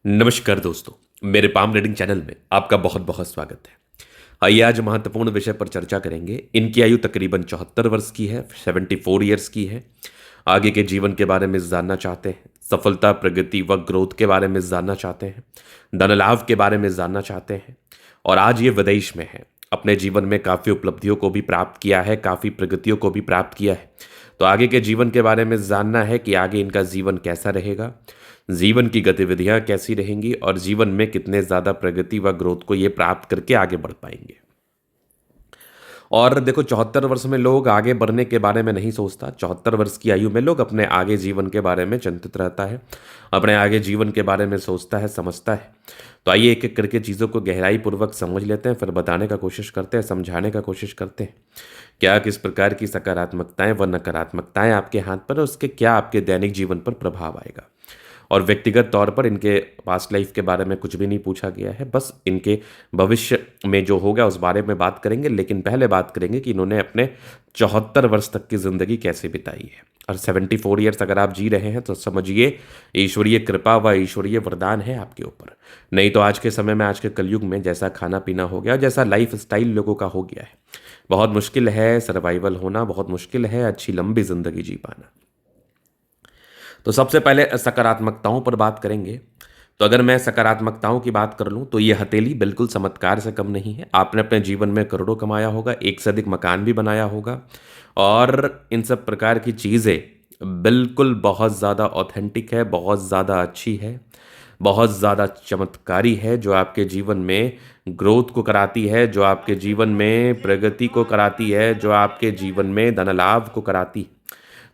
नमस्कार दोस्तों, मेरे पाम रीडिंग चैनल में आपका बहुत बहुत स्वागत है। आइए आज महत्वपूर्ण विषय पर चर्चा करेंगे। इनकी आयु तकरीबन 74 वर्ष की है, 74 ईयर्स की है। आगे के जीवन के बारे में जानना चाहते हैं, सफलता, प्रगति व ग्रोथ के बारे में जानना चाहते हैं, धन लाभ के बारे में जानना चाहते हैं। और आज ये विदेश में है, अपने जीवन में काफ़ी उपलब्धियों को भी प्राप्त किया है, काफ़ी प्रगतियों को भी प्राप्त किया है। तो आगे के जीवन के बारे में जानना है कि आगे इनका जीवन कैसा रहेगा, जीवन की गतिविधियां कैसी रहेंगी और जीवन में कितने ज़्यादा प्रगति व ग्रोथ को ये प्राप्त करके आगे बढ़ पाएंगे। और देखो, 74 वर्ष में लोग आगे बढ़ने के बारे में नहीं सोचता। 74 वर्ष की आयु में लोग अपने आगे जीवन के बारे में चिंतित रहता है, अपने आगे जीवन के बारे में सोचता है, समझता है। तो आइए एक एक करके चीज़ों को गहराई पूर्वक समझ लेते हैं, फिर बताने का कोशिश करते हैं, समझाने का कोशिश करते हैं। क्या किस प्रकार की सकारात्मकताएं व नकारात्मकताएं आपके हाथ पर है, उसके क्या आपके दैनिक जीवन पर प्रभाव आएगा। और व्यक्तिगत तौर पर इनके पास्ट लाइफ के बारे में कुछ भी नहीं पूछा गया है, बस इनके भविष्य में जो होगा उस बारे में बात करेंगे। लेकिन पहले बात करेंगे कि इन्होंने अपने 74 वर्ष तक की ज़िंदगी कैसे बिताई है। और 74 ईयर्स अगर आप जी रहे हैं तो समझिए ईश्वरीय कृपा व ईश्वरीय वरदान है आपके ऊपर। नहीं तो आज के समय में, आज के कलयुग में जैसा खाना पीना हो गया, जैसा लाइफ स्टाइल लोगों का हो गया है, बहुत मुश्किल है सर्वाइवल होना, बहुत मुश्किल है अच्छी लंबी ज़िंदगी जी पाना। तो सबसे पहले सकारात्मकताओं पर बात करेंगे। तो अगर मैं सकारात्मकताओं की बात कर लूँ तो ये हथेली बिल्कुल चमत्कार से कम नहीं है। आपने अपने जीवन में करोड़ों कमाया होगा, एक से अधिक मकान भी बनाया होगा, और इन सब प्रकार की चीज़ें बिल्कुल बहुत ज़्यादा ऑथेंटिक है, बहुत ज़्यादा अच्छी है, बहुत ज़्यादा चमत्कारी है, जो आपके जीवन में ग्रोथ को कराती है, जो आपके जीवन में प्रगति को कराती है, जो आपके जीवन में धन लाभ को कराती है।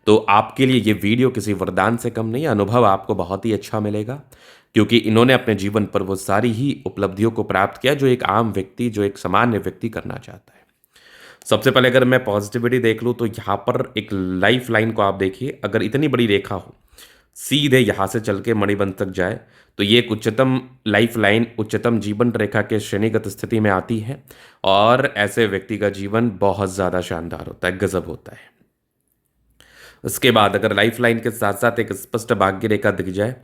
तो आपके लिए ये वीडियो किसी वरदान से कम नहीं है। अनुभव आपको बहुत ही अच्छा मिलेगा, क्योंकि इन्होंने अपने जीवन पर वो सारी ही उपलब्धियों को प्राप्त किया जो एक आम व्यक्ति, जो एक सामान्य व्यक्ति करना चाहता है। सबसे पहले अगर मैं पॉजिटिविटी देख लूँ तो यहाँ पर एक लाइफ लाइन को आप देखिए। अगर इतनी बड़ी रेखा हो, सीधे यहाँ से चल के मणिबंध तक जाए, तो ये एक उच्चतम लाइफ लाइन, उच्चतम जीवन रेखा के श्रेणीगत स्थिति में आती है। और ऐसे व्यक्ति का जीवन बहुत ज़्यादा शानदार होता है, गजब होता है। उसके बाद अगर लाइफ लाइन के साथ साथ एक स्पष्ट भाग्य रेखा दिख जाए,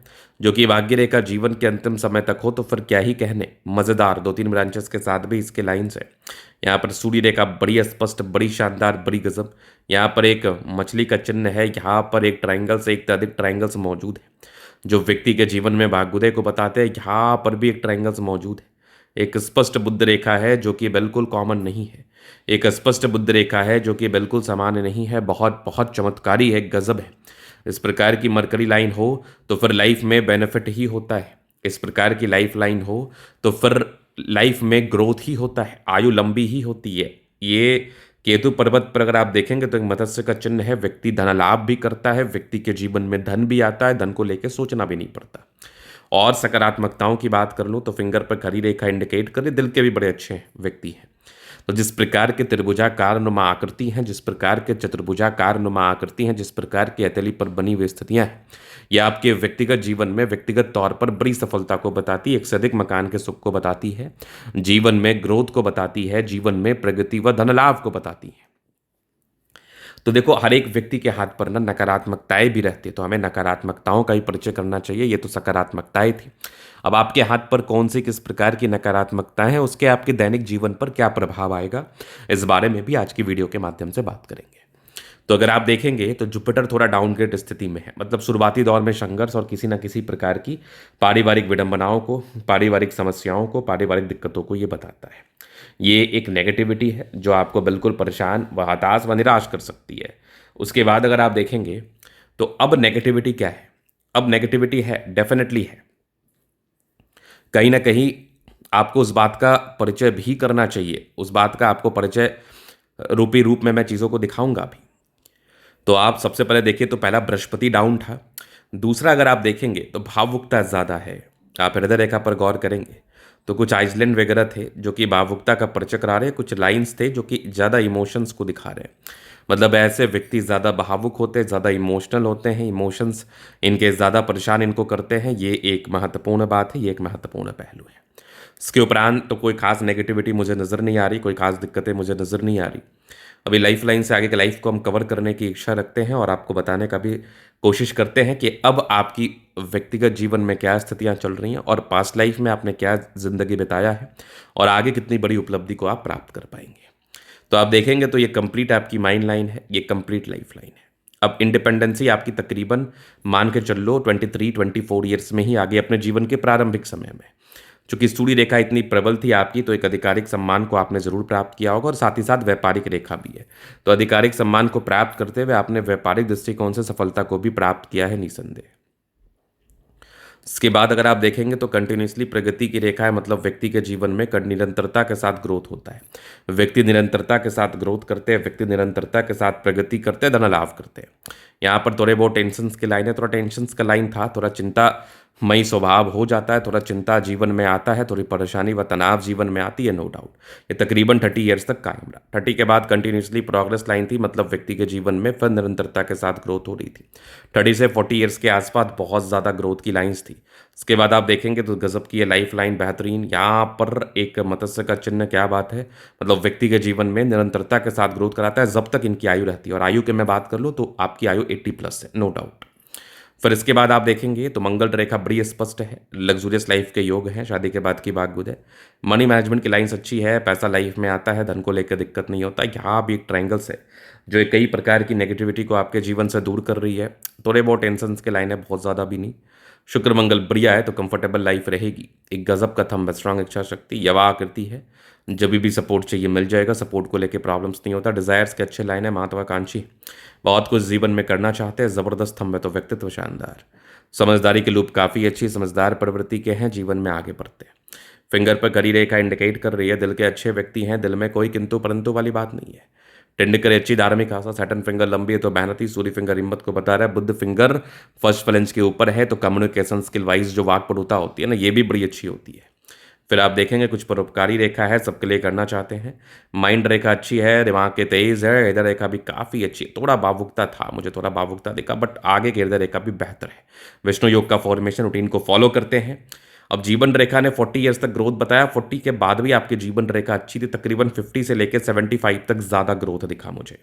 जो कि भाग्य रेखा जीवन के अंतिम समय तक हो, तो फिर क्या ही कहने। मज़ेदार 2-3 ब्रांचेस के साथ भी इसके लाइन्स है। यहाँ पर सूर्य रेखा बड़ी स्पष्ट, बड़ी शानदार, बड़ी गजब। यहाँ पर एक मछली का चिन्ह है, यहाँ पर एक ट्राइंगल से एक अधिक ट्राइंगल्स मौजूद है, जो व्यक्ति के जीवन में भाग्योदय को बताते हैं। यहाँ पर भी एक ट्राइंगल्स मौजूद है। एक स्पष्ट बुद्ध रेखा है जो कि बिल्कुल कॉमन नहीं है। एक स्पष्ट बुद्ध रेखा है जो कि बिल्कुल सामान्य नहीं है, बहुत बहुत चमत्कारी है, गजब है। इस प्रकार की मरकरी लाइन हो तो फिर लाइफ में बेनिफिट ही होता है। इस प्रकार की लाइफ लाइन हो तो फिर लाइफ में ग्रोथ ही होता है, आयु लंबी ही होती है। ये केतु पर्वत पर अगर आप देखेंगे तो एक मत्स्य का चिन्ह है। व्यक्ति धन लाभ भी करता है, व्यक्ति के जीवन में धन भी आता है, धन को लेकर सोचना भी नहीं पड़ता। और सकारात्मकताओं की बात कर लूँ तो फिंगर पर खड़ी रेखा इंडिकेट करे दिल के भी बड़े अच्छे व्यक्ति हैं। तो जिस प्रकार के त्रिभुजाकार नुमा आकृति हैं, जिस प्रकार के चतुर्भुजाकार नुमा आकृति हैं, जिस प्रकार की हथेली पर बनी हुई स्थितियां हैं, ये आपके व्यक्तिगत जीवन में व्यक्तिगत तौर पर बड़ी सफलता को बताती है, एक से अधिक मकान के सुख को बताती है, जीवन में ग्रोथ को बताती है, जीवन में प्रगति व धन लाभ को बताती है। तो देखो, हर एक व्यक्ति के हाथ पर ना नकारात्मकताएं भी रहती है, तो हमें नकारात्मकताओं का ही परिचय करना चाहिए। ये तो सकारात्मकताएं थी। अब आपके हाथ पर कौन सी किस प्रकार की नकारात्मकताएं हैं, उसके आपके दैनिक जीवन पर क्या प्रभाव आएगा, इस बारे में भी आज की वीडियो के माध्यम से बात करेंगे। तो अगर आप देखेंगे तो जुपिटर थोड़ा डाउनग्रेड स्थिति में है, मतलब शुरुआती दौर में संघर्ष और किसी न किसी प्रकार की पारिवारिक विडंबनाओं को, पारिवारिक समस्याओं को, पारिवारिक दिक्कतों को ये बताता है। ये एक नेगेटिविटी है जो आपको बिल्कुल परेशान व हताश व निराश कर सकती है। उसके बाद अगर आप देखेंगे तो अब नेगेटिविटी क्या है, अब नेगेटिविटी है, डेफिनेटली है। कहीं ना कहीं आपको उस बात का परिचय भी करना चाहिए, उस बात का आपको परिचय रूपी रूप में मैं चीज़ों को दिखाऊंगा भी। तो आप सबसे पहले देखिए तो पहला बृहस्पति डाउन था। दूसरा अगर आप देखेंगे तो भावुकता ज़्यादा है। आप हृदय रेखा पर गौर करेंगे तो कुछ आइसलैंड वगैरह थे जो कि भावुकता का परिचय करा रहे हैं, कुछ लाइंस थे जो कि ज़्यादा इमोशंस को दिखा रहे हैं। मतलब ऐसे व्यक्ति ज़्यादा भावुक होते हैं, ज़्यादा इमोशनल होते हैं, इमोशंस इनके ज़्यादा परेशान इनको करते हैं। ये एक महत्वपूर्ण बात है, ये एक महत्वपूर्ण पहलू है। इसके उपरांत तो कोई खास नेगेटिविटी मुझे नज़र नहीं आ रही, कोई खास दिक्कतें मुझे नज़र नहीं आ रही। अभी लाइफ लाइन से आगे के लाइफ को हम कवर करने की इच्छा रखते हैं और आपको बताने का भी कोशिश करते हैं कि अब आपकी व्यक्तिगत जीवन में क्या स्थितियां चल रही हैं और पास्ट लाइफ में आपने क्या ज़िंदगी बिताया है और आगे कितनी बड़ी उपलब्धि को आप प्राप्त कर पाएंगे। तो आप देखेंगे तो ये कंप्लीट आपकी माइंड लाइन है, ये कंप्लीट लाइफ लाइन है। अब इंडिपेंडेंसी आपकी तकरीबन मान के चल लो 23-24 ईयर्स में ही आगे अपने जीवन के प्रारंभिक समय में। चूंकि सूर्य रेखा इतनी प्रबल थी आपकी, तो एक आधिकारिक सम्मान को आपने जरूर प्राप्त किया होगा और साथ ही साथ व्यापारिक रेखा भी है। तो आधिकारिक सम्मान को प्राप्त करते हुए आपने व्यापारिक दृष्टिकोण से सफलता को भी प्राप्त किया है निसंदेह। इसके बाद अगर आप देखेंगे तो कंटिन्यूसली प्रगति की रेखा है, मतलब व्यक्ति के जीवन में निरंतरता के साथ ग्रोथ होता है। व्यक्ति निरंतरता के साथ ग्रोथ करते हैं, व्यक्ति निरंतरता के साथ प्रगति करते हैं, धन लाभ करते हैं। यहाँ पर थोड़े बहुत टेंशन्स की लाइन है, थोड़ा टेंशन्स का लाइन था, थोड़ा चिंता मई स्वभाव हो जाता है, थोड़ा चिंता जीवन में आता है, थोड़ी परेशानी व तनाव जीवन में आती है, नो डाउट। ये तकरीबन 30 ईयर्स तक कायम रहा। 30 के बाद कंटिन्यूसली प्रोग्रेस लाइन थी, मतलब व्यक्ति के जीवन में फिर निरंतरता के साथ ग्रोथ हो रही थी। 30 से 40 ईयर्स के आसपास बहुत ज़्यादा ग्रोथ की लाइन्स थी। इसके बाद आप देखेंगे तो गजब की ये लाइफ लाइन बेहतरीन। यहाँ पर एक मत्स्य का चिन्ह, क्या बात है, मतलब व्यक्ति के जीवन में निरंतरता के साथ ग्रोथ कराता है जब तक इनकी आयु रहती है। और आयु की मैं बात कर लूँ तो आपकी आयु 80+ है, नो डाउट। फिर इसके बाद आप देखेंगे तो मंगल रेखा बड़ी स्पष्ट है, लग्जूरियस लाइफ के योग हैं, शादी के बाद की बात गुद है। मनी मैनेजमेंट की लाइन्स अच्छी है, पैसा लाइफ में आता है, धन को लेकर दिक्कत नहीं होता। यहाँ भी एक ट्रायंगल्स है जो एक कई प्रकार की नेगेटिविटी को आपके जीवन से दूर कर रही है। थोड़े बहुत टेंशन के लाइन है, बहुत ज़्यादा भी नहीं। शुक्र मंगल बढ़िया है तो कंफर्टेबल लाइफ रहेगी। एक गजब का थंब है, स्ट्रांग इच्छा शक्ति, यवा आकृति है, जब भी सपोर्ट चाहिए मिल जाएगा, सपोर्ट को लेके प्रॉब्लम्स नहीं होता। डिजायर्स के अच्छे लाइन है, महत्वाकांक्षी, बहुत कुछ जीवन में करना चाहते हैं, जबरदस्त थंब है तो व्यक्तित्व शानदार। समझदारी के लूप काफ़ी अच्छी, समझदार प्रवृत्ति के हैं, जीवन में आगे बढ़ते हैं। फिंगर पर करी रेखा इंडिकेट कर रही है दिल के अच्छे व्यक्ति हैं, दिल में कोई किंतु परंतु वाली बात नहीं है। टिंडकर अच्छी धार्मिक आशा, सैटर्न फिंगर लंबी है तो मेहनती, सूर्य फिंगर हिम्मत को बता रहा है, बुद्ध फिंगर फर्स्ट फ्लेंज के ऊपर है तो कम्युनिकेशन स्किल वाइज जो वाक्पटुता होती है ना, ये भी बड़ी अच्छी होती है। फिर आप देखेंगे कुछ परोपकारी रेखा है, सबके लिए करना चाहते हैं। माइंड रेखा अच्छी है, दिमाग के तेज है, हृदय रेखा भी काफ़ी अच्छी है। थोड़ा भावुकता था, मुझे थोड़ा भावुकता दिखा, बट आगे की हृदय रेखा भी बेहतर है। विष्णु योग का फॉर्मेशन रूटीन को फॉलो करते हैं। अब जीवन रेखा ने 40 ईयर्स तक ग्रोथ बताया, 40 के बाद भी आपकी जीवन रेखा अच्छी थी, तकरीबन 50 से लेकर 75 तक ज़्यादा ग्रोथ दिखा मुझे।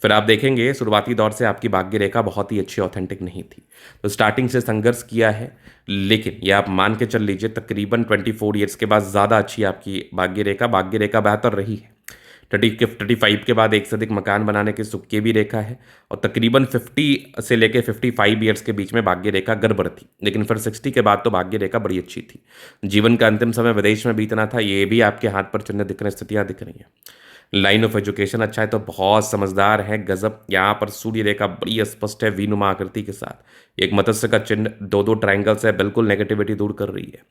फिर आप देखेंगे शुरुआती दौर से आपकी भाग्य रेखा बहुत ही अच्छी ऑथेंटिक नहीं थी, तो स्टार्टिंग से संघर्ष किया है, लेकिन ये आप मान के चल लीजिए तकरीबन 24 ईयर्स के बाद ज़्यादा अच्छी आपकी भाग्य रेखा बेहतर रही है। 35 के बाद एक से अधिक मकान बनाने के सुख की भी रेखा है, और तकरीबन 50 से लेकर 55 ईयर्स के बीच में भाग्य रेखा गड़बड़ थी, लेकिन फिर 60 के बाद तो भाग्य रेखा बड़ी अच्छी थी। जीवन का अंतिम समय विदेश में बीतना था, ये भी आपके हाथ पर चिन्ह दिख रहे, स्थितियाँ दिख रही हैं। लाइन ऑफ एजुकेशन अच्छा है तो बहुत समझदार है, गजब। यहाँ पर सूर्य रेखा बड़ी स्पष्ट है वीनुमा आकृति के साथ, एक मत्स्य का चिन्ह, दो ट्रायंगल्स है, बिल्कुल नेगेटिविटी दूर कर रही है।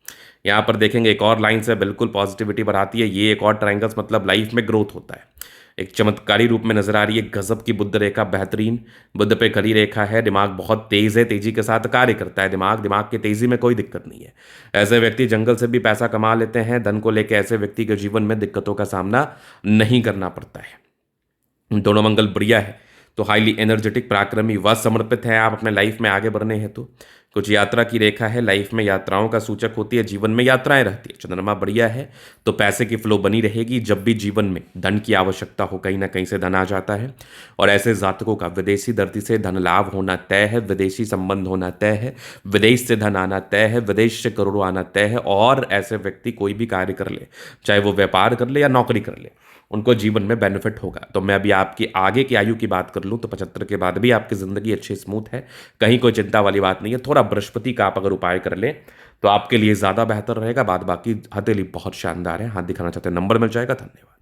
यहाँ पर देखेंगे एक और लाइन से बिल्कुल पॉजिटिविटी बढ़ाती है, ये एक और ट्रायंगल्स, मतलब लाइफ में ग्रोथ होता है, एक चमत्कारी रूप में नजर आ रही है। गजब की बुद्ध रेखा बेहतरीन, बुद्ध पे खड़ी रेखा है, दिमाग बहुत तेज है, तेजी के साथ कार्य करता है दिमाग की तेजी में कोई दिक्कत नहीं है। ऐसे व्यक्ति जंगल से भी पैसा कमा लेते हैं, धन को लेकर ऐसे व्यक्ति के जीवन में दिक्कतों का सामना नहीं करना पड़ता है। दोनों मंगल बढ़िया है तो हाईली एनर्जेटिक, पराक्रमी व समर्पित है आप अपने लाइफ में आगे बढ़ने हेतु। कुछ यात्रा की रेखा है, लाइफ में यात्राओं का सूचक होती है, जीवन में यात्राएं रहती है। चंद्रमा बढ़िया है तो पैसे की फ्लो बनी रहेगी, जब भी जीवन में धन की आवश्यकता हो कहीं ना कहीं से धन आ जाता है। और ऐसे जातकों का विदेशी धरती से धन लाभ होना तय है, विदेशी संबंध होना तय है, विदेश से धन आना तय है, विदेश से करोड़ों आना तय है। और ऐसे व्यक्ति कोई भी कार्य कर ले, चाहे वो व्यापार कर ले या नौकरी कर ले, उनको जीवन में बेनिफिट होगा। तो मैं अभी आपकी आगे की आयु की बात कर लूँ तो 75 के बाद भी आपकी ज़िंदगी अच्छी स्मूथ है, कहीं कोई चिंता वाली बात नहीं है। थोड़ा बृहस्पति का आप अगर उपाय कर लें तो आपके लिए ज़्यादा बेहतर रहेगा। बात बाकी हथेली बहुत शानदार है, हाथ दिखाना चाहते हैं नंबर मिल जाएगा। धन्यवाद।